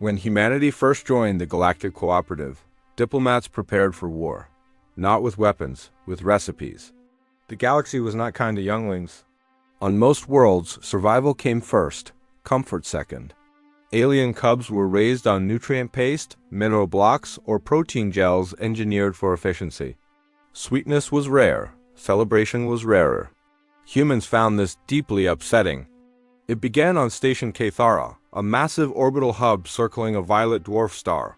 When humanity first joined the Galactic Cooperative, diplomats prepared for war. Not with weapons, with recipes. The galaxy was not kind to younglings. On most worlds, survival came first, comfort second. Alien cubs were raised on nutrient paste, mineral blocks, or protein gels engineered for efficiency. Sweetness was rare, celebration was rarer. Humans found this deeply upsetting. It began on Station Cathara, a massive orbital hub circling a violet dwarf star.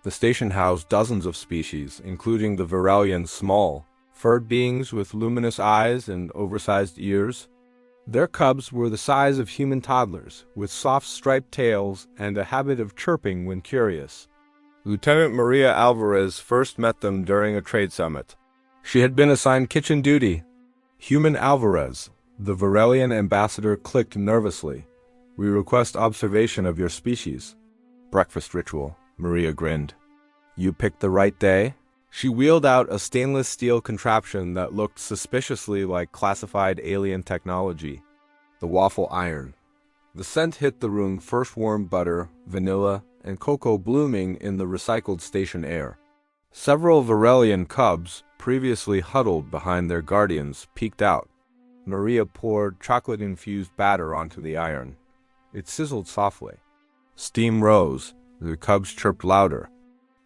The station housed dozens of species, including the Virelian small, furred beings with luminous eyes and oversized ears. Their cubs were the size of human toddlers, with soft striped tails and a habit of chirping when curious. Lieutenant Maria Alvarez first met them during a trade summit. She had been assigned kitchen duty. Human Alvarez, the Virelian ambassador, clicked nervously. "We request observation of your species." "Breakfast ritual," Maria grinned. "You picked the right day?" She wheeled out a stainless steel contraption that looked suspiciously like classified alien technology. The waffle iron. The scent hit the room, first warm butter, vanilla, and cocoa blooming in the recycled station air. Several Virelian cubs, previously huddled behind their guardians, peeked out. Maria poured chocolate-infused batter onto the iron. It sizzled softly. Steam rose. The cubs chirped louder.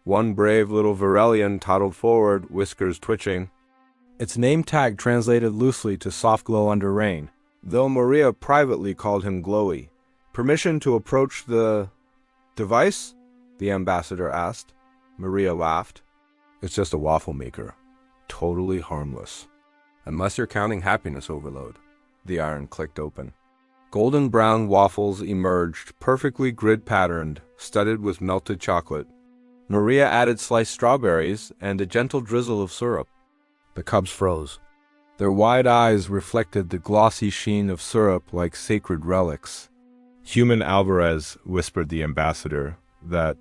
One brave little Virelian toddled forward, whiskers twitching. Its name tag translated loosely to soft glow under rain, though Maria privately called him Glowy. "Permission to approach the device?" the ambassador asked. Maria laughed. "It's just a waffle maker. Totally harmless. Unless you're counting happiness overload." The iron clicked open. Golden brown waffles emerged, perfectly grid-patterned, studded with melted chocolate. Maria added sliced strawberries and a gentle drizzle of syrup. The cubs froze. Their wide eyes reflected the glossy sheen of syrup like sacred relics. "Human Alvarez," whispered the ambassador, that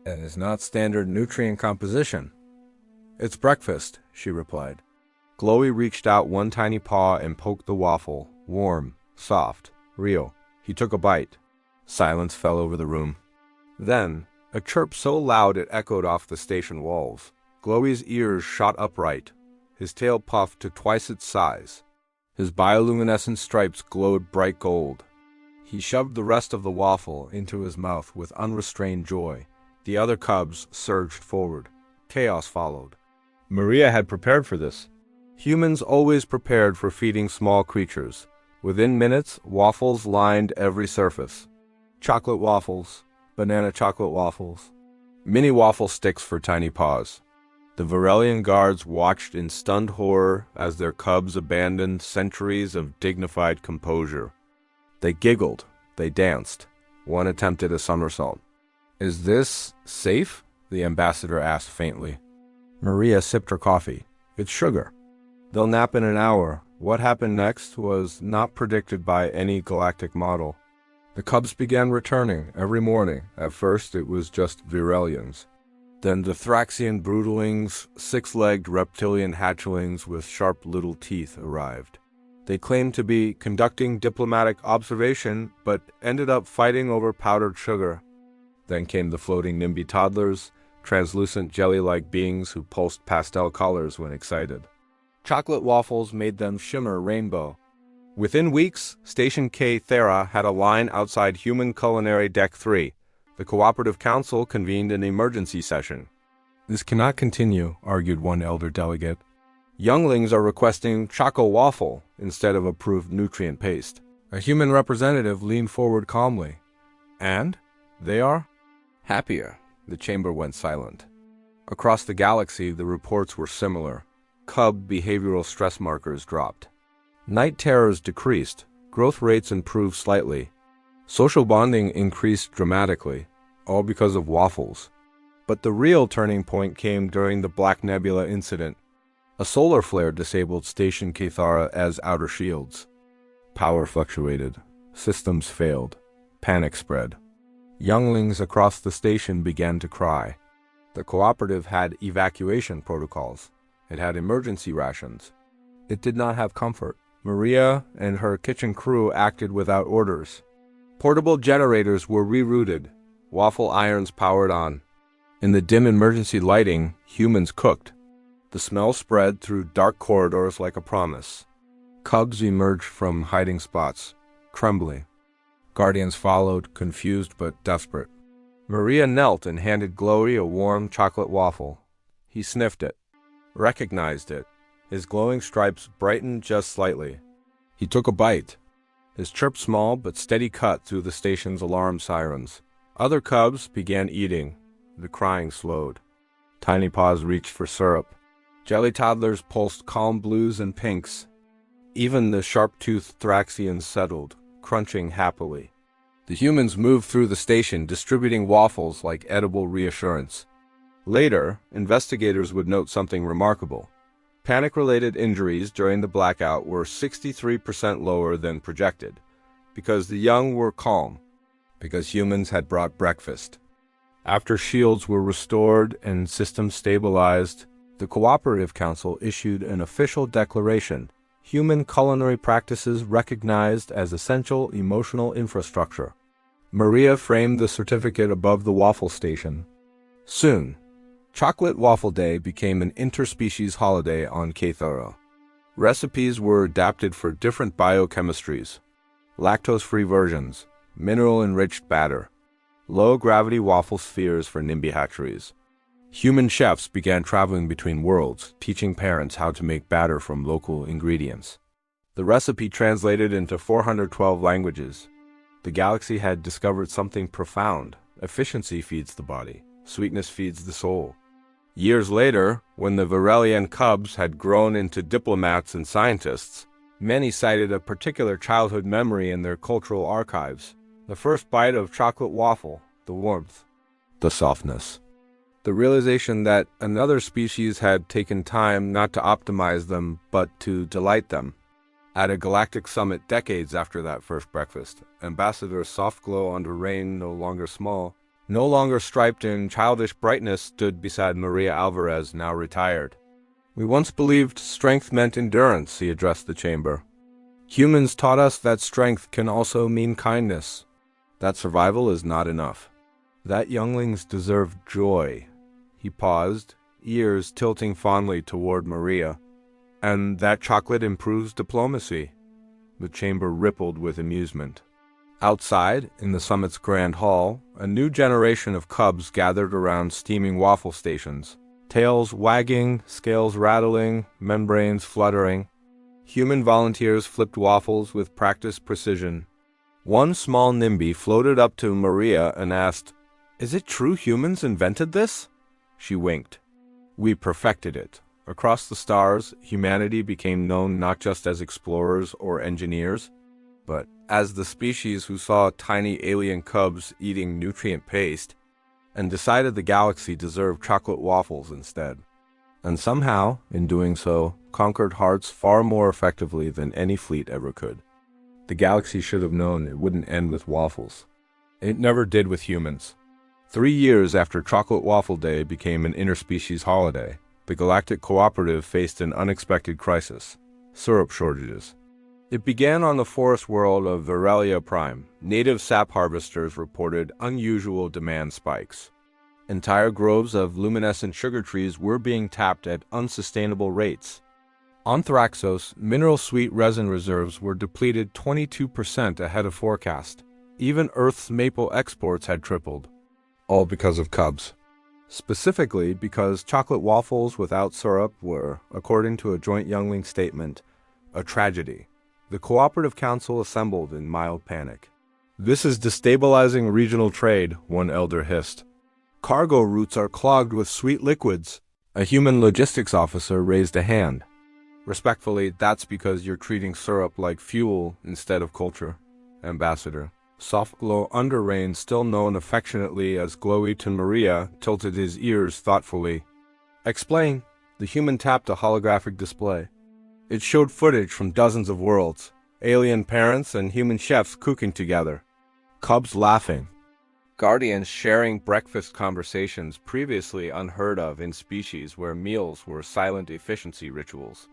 is not standard nutrient composition." "It's breakfast," she replied. Glowy reached out one tiny paw and poked the waffle, warm, soft, real. He took a bite. Silence fell over the room. Then, a chirp so loud it echoed off the station walls. Glowy's ears shot upright. His tail puffed to twice its size. His bioluminescent stripes glowed bright gold. He shoved the rest of the waffle into his mouth with unrestrained joy. The other cubs surged forward. Chaos followed. Maria had prepared for this. Humans always prepared for feeding small creatures. Within minutes, waffles lined every surface. Chocolate waffles, banana chocolate waffles, mini waffle sticks for tiny paws. The Virelian guards watched in stunned horror as their cubs abandoned centuries of dignified composure. They giggled, they danced. One attempted a somersault. "Is this safe?" the ambassador asked faintly. Maria sipped her coffee. "It's sugar. They'll nap in an hour." What happened next was not predicted by any galactic model. The cubs began returning every morning. At first it was just Virelians. Then the Thraxian broodlings, six-legged reptilian hatchlings with sharp little teeth arrived. They claimed to be conducting diplomatic observation, but ended up fighting over powdered sugar. Then came the floating NIMBY toddlers, translucent jelly-like beings who pulsed pastel colors when excited. Chocolate waffles made them shimmer rainbow. Within weeks, Station Cathara had a line outside Human Culinary Deck 3. The Cooperative Council convened an emergency session. "This cannot continue," argued one elder delegate. "Younglings are requesting choco waffle instead of approved nutrient paste." A human representative leaned forward calmly. "And? They are?" "Happier." The chamber went silent. Across the galaxy, the reports were similar. Cub behavioral stress markers dropped. Night terrors decreased. Growth rates improved slightly. Social bonding increased dramatically, all because of waffles. But the real turning point came during the Black Nebula incident. A solar flare disabled Station Cathara as outer shields. Power fluctuated. Systems failed. Panic spread. Younglings across the station began to cry. The cooperative had evacuation protocols. It had emergency rations. It did not have comfort. Maria and her kitchen crew acted without orders. Portable generators were rerouted. Waffle irons powered on. In the dim emergency lighting, humans cooked. The smell spread through dark corridors like a promise. Cubs emerged from hiding spots, trembling. Guardians followed, confused but desperate. Maria knelt and handed Glowy a warm chocolate waffle. He sniffed it, recognized it. His glowing stripes brightened just slightly. He took a bite. His chirp small but steady cut through the station's alarm sirens. Other cubs began eating. The crying slowed. Tiny paws reached for syrup. Jelly toddlers pulsed calm blues and pinks. Even the sharp-toothed Thraxians settled, crunching happily. The humans moved through the station, distributing waffles like edible reassurance. Later, investigators would note something remarkable. Panic-related injuries during the blackout were 63% lower than projected, because the young were calm, because humans had brought breakfast. After shields were restored and systems stabilized, the Cooperative Council issued an official declaration: human culinary practices recognized as essential emotional infrastructure. Maria framed the certificate above the waffle station. Soon, Chocolate Waffle Day became an interspecies holiday on Cathara. Recipes were adapted for different biochemistries: lactose-free versions, mineral-enriched batter, low-gravity waffle spheres for NIMBY hatcheries. Human chefs began traveling between worlds, teaching parents how to make batter from local ingredients. The recipe translated into 412 languages. The galaxy had discovered something profound. Efficiency feeds the body. Sweetness feeds the soul. Years later, when the Virelian cubs had grown into diplomats and scientists, many cited a particular childhood memory in their cultural archives. The first bite of chocolate waffle, the warmth, the softness. The realization that another species had taken time not to optimize them, but to delight them. At a galactic summit decades after that first breakfast, Ambassador's soft glow under rain, no longer small, no longer striped in childish brightness, stood beside Maria Alvarez, now retired. "We once believed strength meant endurance," he addressed the chamber. "Humans taught us that strength can also mean kindness, that survival is not enough, that younglings deserve joy." He paused, ears tilting fondly toward Maria. "And that chocolate improves diplomacy." The chamber rippled with amusement. Outside, in the summit's grand hall, a new generation of cubs gathered around steaming waffle stations, tails wagging, scales rattling, membranes fluttering. Human volunteers flipped waffles with practiced precision. One small NIMBY floated up to Maria and asked, "Is it true humans invented this?" She winked. "We perfected it." Across the stars, humanity became known not just as explorers or engineers, but as the species who saw tiny alien cubs eating nutrient paste and decided the galaxy deserved chocolate waffles instead. And somehow, in doing so, conquered hearts far more effectively than any fleet ever could. The galaxy should have known it wouldn't end with waffles. It never did with humans. 3 years after Chocolate Waffle Day became an interspecies holiday, the Galactic Cooperative faced an unexpected crisis: syrup shortages. It began on the forest world of Virelia Prime. Native sap harvesters reported unusual demand spikes. Entire groves of luminescent sugar trees were being tapped at unsustainable rates. On Thraxos, mineral-sweet resin reserves were depleted 22% ahead of forecast. Even Earth's maple exports had tripled. All because of cubs. Specifically because chocolate waffles without syrup were, according to a joint youngling statement, a tragedy. The Cooperative Council assembled in mild panic. "This is destabilizing regional trade," one elder hissed. "Cargo routes are clogged with sweet liquids." A human logistics officer raised a hand. "Respectfully, that's because you're treating syrup like fuel instead of culture, Ambassador." Soft Glow Underrain, still known affectionately as Glowy to Maria, tilted his ears thoughtfully. "Explain." The human tapped a holographic display. It showed footage from dozens of worlds, alien parents and human chefs cooking together, cubs laughing, guardians sharing breakfast conversations previously unheard of in species where meals were silent efficiency rituals.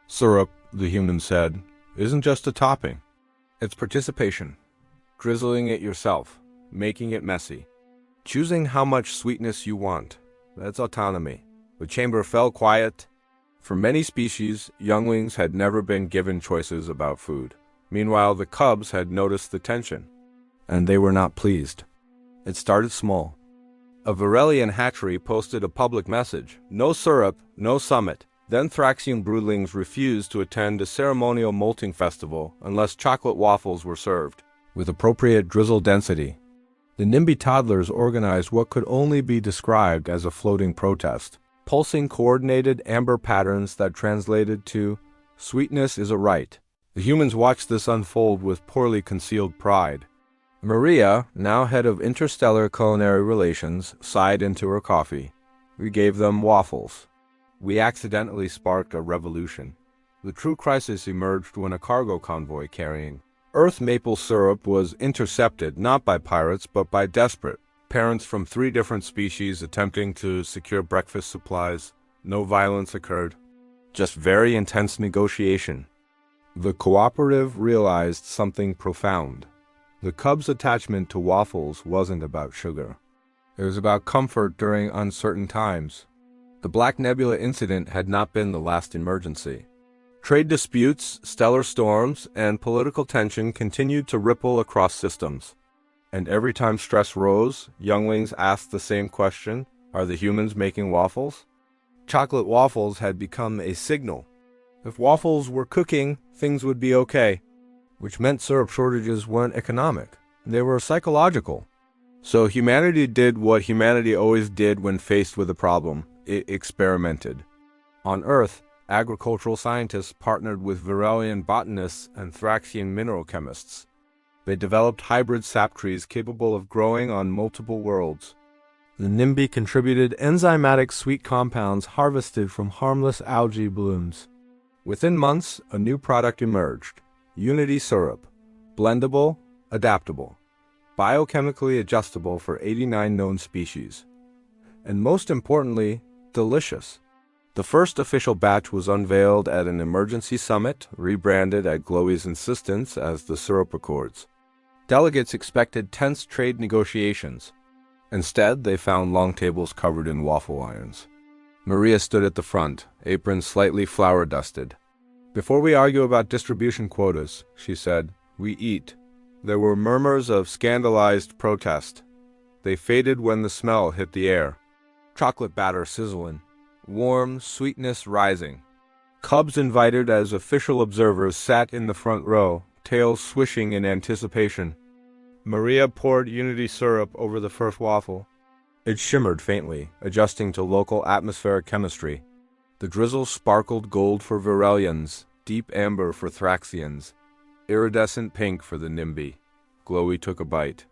"Syrup," the human said, "isn't just a topping. It's participation. Drizzling it yourself, making it messy, Choosing how much sweetness you want, that's autonomy. The chamber fell quiet. For many species, younglings had never been given choices about food. Meanwhile, the cubs had noticed the tension, and they were not pleased. It started small. A Varelian hatchery posted a public message: no syrup, no summit. Then Thraxian broodlings refused to attend a ceremonial molting festival unless chocolate waffles were served, with appropriate drizzle density. The NIMBY toddlers organized what could only be described as a floating protest, pulsing coordinated amber patterns that translated to, "Sweetness is a right." The humans watched this unfold with poorly concealed pride. Maria, now head of Interstellar Culinary Relations, sighed into her coffee. We gave them waffles. We accidentally sparked a revolution. The true crisis emerged when a cargo convoy carrying Earth maple syrup was intercepted not by pirates but by desperate parents from 3 different species attempting to secure breakfast supplies. No violence occurred, just very intense negotiation. The cooperative realized something profound. The cubs' attachment to waffles wasn't about sugar. It was about comfort during uncertain times. The Black Nebula incident had not been the last emergency. Trade disputes, stellar storms, and political tension continued to ripple across systems. And every time stress rose, younglings asked the same question: are the humans making waffles? Chocolate waffles had become a signal. If waffles were cooking, things would be okay, which meant syrup shortages weren't economic. They were psychological. So humanity did what humanity always did when faced with a problem. It experimented. On Earth, agricultural scientists partnered with Varelian botanists and Thraxian mineral chemists. They developed hybrid sap trees capable of growing on multiple worlds. The NIMBY contributed enzymatic sweet compounds harvested from harmless algae blooms. Within months, a new product emerged: Unity syrup, blendable, adaptable, biochemically adjustable for 89 known species, and most importantly, delicious. The first official batch was unveiled at an emergency summit, rebranded at Glowy's insistence as the Syrup Accords. Delegates expected tense trade negotiations. Instead, they found long tables covered in waffle irons. Maria stood at the front, apron slightly flour-dusted. "Before we argue about distribution quotas," she said, "we eat." There were murmurs of scandalized protest. They faded when the smell hit the air. Chocolate batter sizzling, warm sweetness rising. Cubs invited as official observers sat in the front row, tails swishing in anticipation. Maria poured Unity syrup over the first waffle. It shimmered faintly, adjusting to local atmospheric chemistry. The drizzle sparkled gold for Varelians, deep amber for Thraxians, iridescent pink for the NIMBY. Glowy took a bite.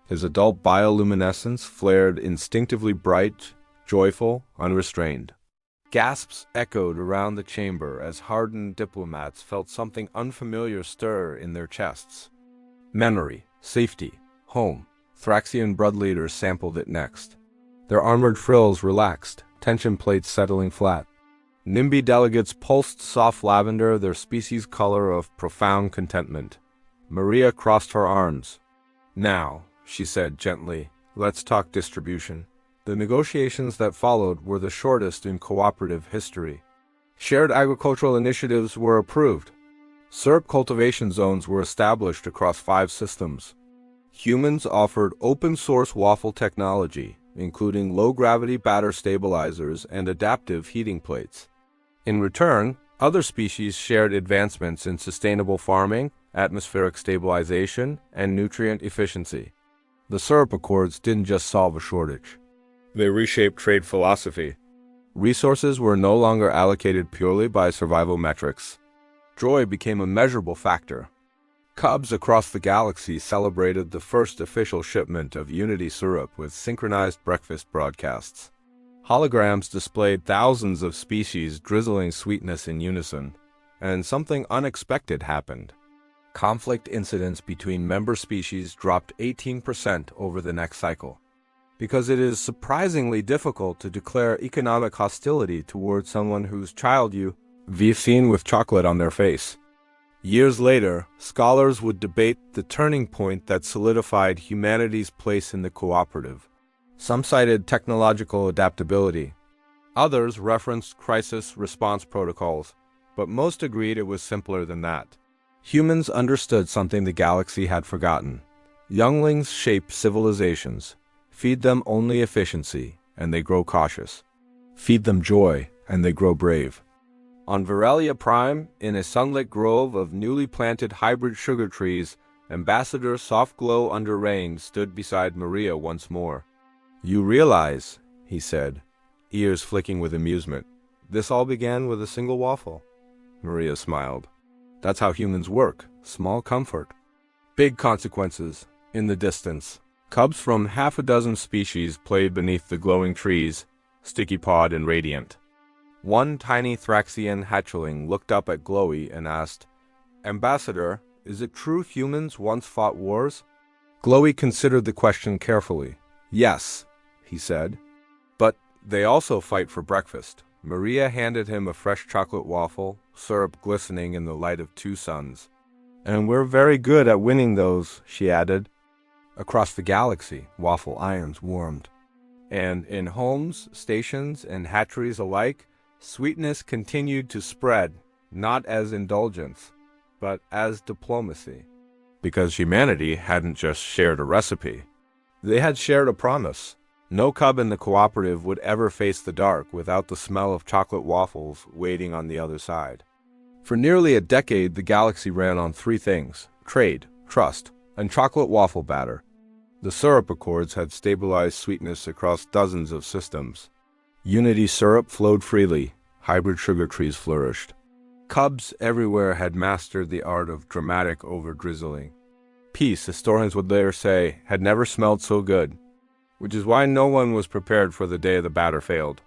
His adult bioluminescence flared instinctively bright, joyful, unrestrained. Gasps echoed around the chamber as hardened diplomats felt something unfamiliar stir in their chests. Memory, safety, home. Thraxian blood leaders sampled it next. Their armored frills relaxed, tension plates settling flat. NIMBY delegates pulsed soft lavender, their species color of profound contentment. Maria crossed her arms. "Now," she said gently, "let's talk distribution." The negotiations that followed were the shortest in cooperative history. Shared agricultural initiatives were approved. Syrup cultivation zones were established across 5 systems. Humans offered open-source waffle technology, including low-gravity batter stabilizers and adaptive heating plates. In return, other species shared advancements in sustainable farming, atmospheric stabilization, and nutrient efficiency. The Syrup Accords didn't just solve a shortage. They reshaped trade philosophy. Resources were no longer allocated purely by survival metrics. Joy became a measurable factor. Cubs across the galaxy celebrated the first official shipment of Unity syrup with synchronized breakfast broadcasts. Holograms displayed thousands of species drizzling sweetness in unison, and something unexpected happened. Conflict incidents between member species dropped 18% over the next cycle. Because it is surprisingly difficult to declare economic hostility towards someone whose child you've seen with chocolate on their face. Years later, scholars would debate the turning point that solidified humanity's place in the cooperative. Some cited technological adaptability. Others referenced crisis response protocols, but most agreed it was simpler than that. Humans understood something the galaxy had forgotten. Younglings shape civilizations. Feed them only efficiency, and they grow cautious. Feed them joy, and they grow brave. On Virelia Prime, in a sunlit grove of newly planted hybrid sugar trees, Ambassador Softglow Under Rain stood beside Maria once more. "You realize," he said, ears flicking with amusement, "this all began with a single waffle." Maria smiled. "That's how humans work. Small comfort. Big consequences." In the distance, cubs from half a dozen species played beneath the glowing trees, sticky-pawed and radiant. One tiny Thraxian hatchling looked up at Glowy and asked, "Ambassador, is it true humans once fought wars?" Glowy considered the question carefully. "Yes," he said. "But they also fight for breakfast." Maria handed him a fresh chocolate waffle, syrup glistening in the light of two suns. "And we're very good at winning those," she added. Across the galaxy, waffle irons warmed. And in homes, stations, and hatcheries alike, sweetness continued to spread, not as indulgence, but as diplomacy. Because humanity hadn't just shared a recipe. They had shared a promise. No cub in the cooperative would ever face the dark without the smell of chocolate waffles waiting on the other side. For nearly a decade, the galaxy ran on three things: trade, trust, and chocolate waffle batter. The syrup accords had stabilized sweetness across dozens of systems. Unity syrup flowed freely. Hybrid sugar trees flourished. Cubs everywhere had mastered the art of dramatic over-drizzling. Peace, historians would later say, had never smelled so good, which is why no one was prepared for the day the batter failed.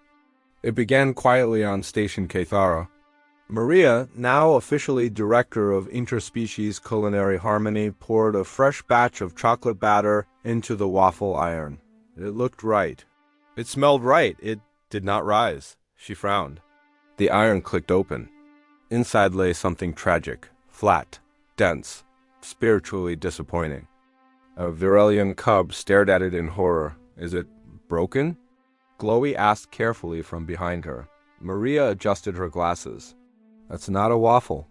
It began quietly on Station Cathara. Maria, now officially director of interspecies culinary harmony, poured a fresh batch of chocolate batter into the waffle iron. It looked right. It smelled right. It did not rise. She frowned. The iron clicked open. Inside lay something tragic, flat, dense, spiritually disappointing. A Virelian cub stared at it in horror. "Is it broken?" Glowy asked carefully from behind her. Maria adjusted her glasses. "That's not a waffle."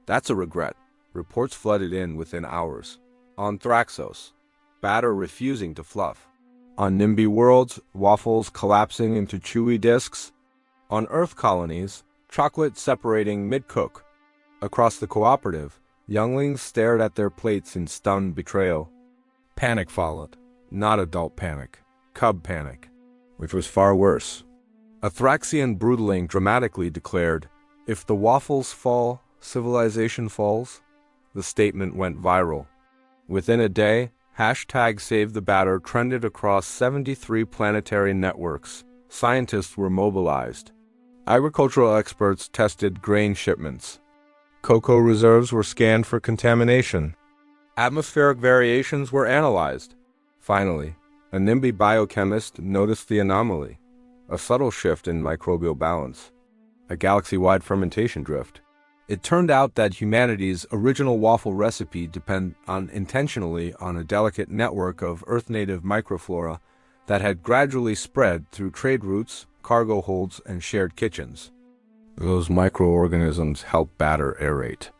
"That's a regret." Reports flooded in within hours. On Thraxos, batter refusing to fluff. On NIMBY worlds, waffles collapsing into chewy discs. On Earth colonies, chocolate separating mid-cook. Across the cooperative, younglings stared at their plates in stunned betrayal. Panic followed. Not adult panic. Cub panic. Which was far worse. A Thraxian brutaling dramatically declared, "If the waffles fall, civilization falls." The statement went viral. Within a day, #SaveTheBatter trended across 73 planetary networks. Scientists were mobilized. Agricultural experts tested grain shipments. Cocoa reserves were scanned for contamination. Atmospheric variations were analyzed. Finally, a NIMBY biochemist noticed the anomaly, a subtle shift in microbial balance, a galaxy-wide fermentation drift. It turned out that humanity's original waffle recipe depended intentionally on a delicate network of Earth-native microflora that had gradually spread through trade routes, cargo holds, and shared kitchens. Those microorganisms helped batter aerate.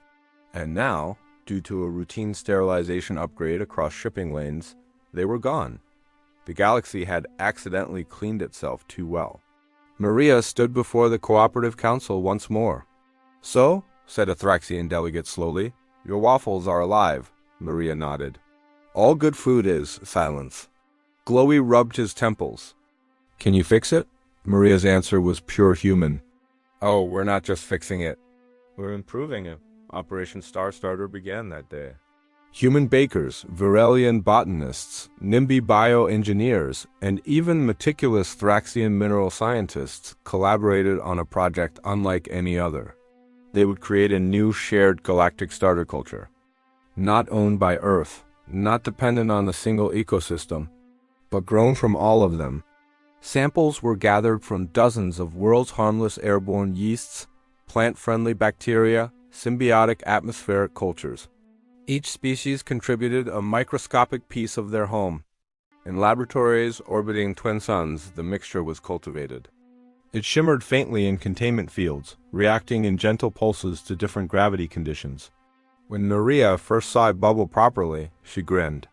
And now, due to a routine sterilization upgrade across shipping lanes, they were gone. The galaxy had accidentally cleaned itself too well. Maria stood before the Cooperative Council once more. "So," said a Thraxian delegate slowly, "your waffles are alive." Maria nodded. "All good food is." Silence. Glowy rubbed his temples. "Can you fix it?" Maria's answer was pure human. "Oh, we're not just fixing it. We're improving it." Operation Starstarter began that day. Human bakers, Virelian botanists, NIMBY bioengineers, and even meticulous Thraxian mineral scientists collaborated on a project unlike any other. They would create a new shared galactic starter culture. Not owned by Earth, not dependent on a single ecosystem, but grown from all of them. Samples were gathered from dozens of world's harmless airborne yeasts, plant-friendly bacteria, symbiotic atmospheric cultures. Each species contributed a microscopic piece of their home. In laboratories orbiting twin suns, the mixture was cultivated. It shimmered faintly in containment fields, reacting in gentle pulses to different gravity conditions. When Nuria first saw it bubble properly, she grinned.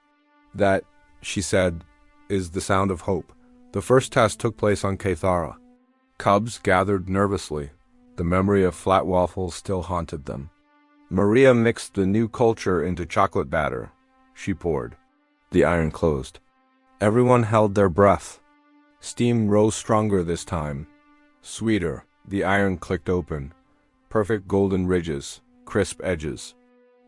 That, she said, is the sound of hope. The first test took place on Cathara. Cubs gathered nervously. The memory of flat waffles still haunted them. Maria mixed the new culture into chocolate batter. She poured. The iron closed. Everyone held their breath. Steam rose stronger this time. Sweeter, the iron clicked open. Perfect golden ridges, crisp edges.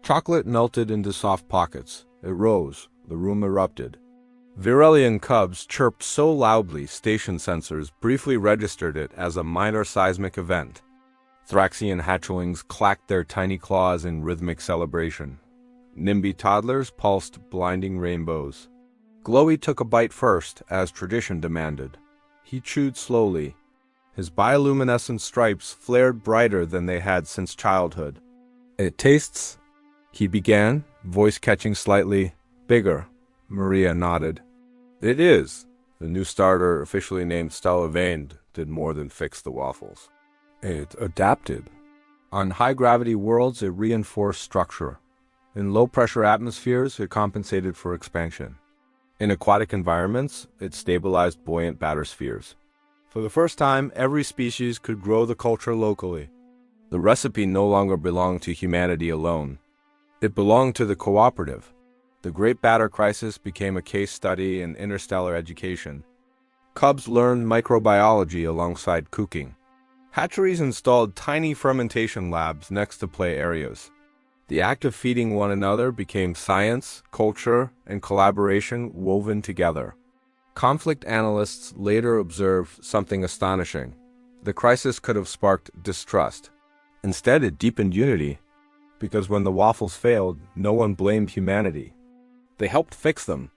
Chocolate melted into soft pockets. It rose. The room erupted. Virelian cubs chirped so loudly station sensors briefly registered it as a minor seismic event. Thraxian hatchlings clacked their tiny claws in rhythmic celebration. NIMBY toddlers pulsed blinding rainbows. Glowy took a bite first, as tradition demanded. He chewed slowly. His bioluminescent stripes flared brighter than they had since childhood. It tastes, he began, voice catching slightly, bigger. Maria nodded. It is. The new starter, officially named Stella Vaned, did more than fix the waffles. It adapted. On high-gravity worlds, it reinforced structure. In low-pressure atmospheres, it compensated for expansion. In aquatic environments, it stabilized buoyant bathyspheres. For the first time, every species could grow the culture locally. The recipe no longer belonged to humanity alone. It belonged to the cooperative. The Great Batter Crisis became a case study in interstellar education. Cubs learned microbiology alongside cooking. Hatcheries installed tiny fermentation labs next to play areas. The act of feeding one another became science, culture, and collaboration woven together. Conflict analysts later observed something astonishing. The crisis could have sparked distrust. Instead, it deepened unity, because when the waffles failed, no one blamed humanity. They helped fix them.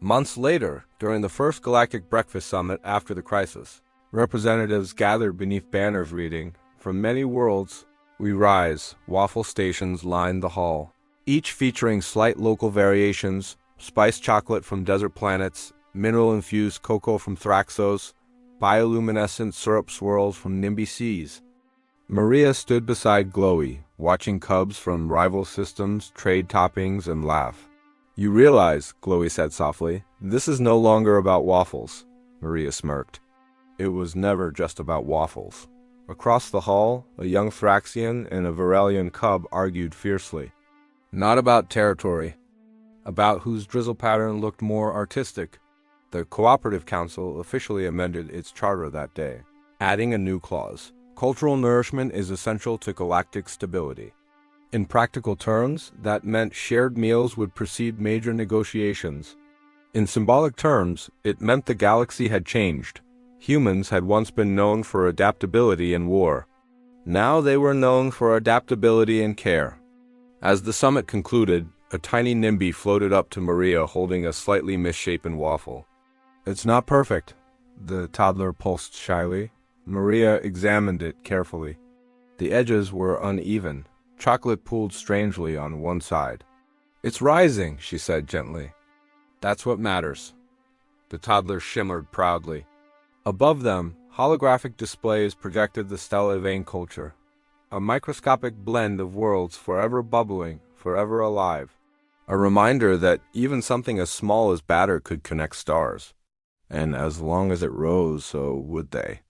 Months later, during the first Galactic Breakfast Summit after the crisis, representatives gathered beneath banners reading, "From many worlds, we rise." Waffle stations lined the hall, each featuring slight local variations, spiced chocolate from desert planets, mineral-infused cocoa from Thraxos, bioluminescent syrup swirls from NIMBY seas. Maria stood beside Glowy, watching cubs from rival systems trade toppings and laugh. You realize, Glowy said softly, this is no longer about waffles. Maria smirked. It was never just about waffles. Across the hall, a young Thraxian and a Virelian cub argued fiercely. Not about territory. About whose drizzle pattern looked more artistic. The Cooperative Council officially amended its charter that day, adding a new clause. Cultural nourishment is essential to galactic stability. In practical terms, that meant shared meals would precede major negotiations. In symbolic terms, it meant the galaxy had changed. Humans had once been known for adaptability in war. Now they were known for adaptability and care. As the summit concluded, a tiny NIMBY floated up to Maria holding a slightly misshapen waffle. It's not perfect, the toddler pulsed shyly. Maria examined it carefully. The edges were uneven. Chocolate pooled strangely on one side. It's rising, she said gently. That's what matters. The toddler shimmered proudly. Above them, holographic displays projected the Stella Vane culture, a microscopic blend of worlds forever bubbling, forever alive. A reminder that even something as small as batter could connect stars. And as long as it rose, so would they.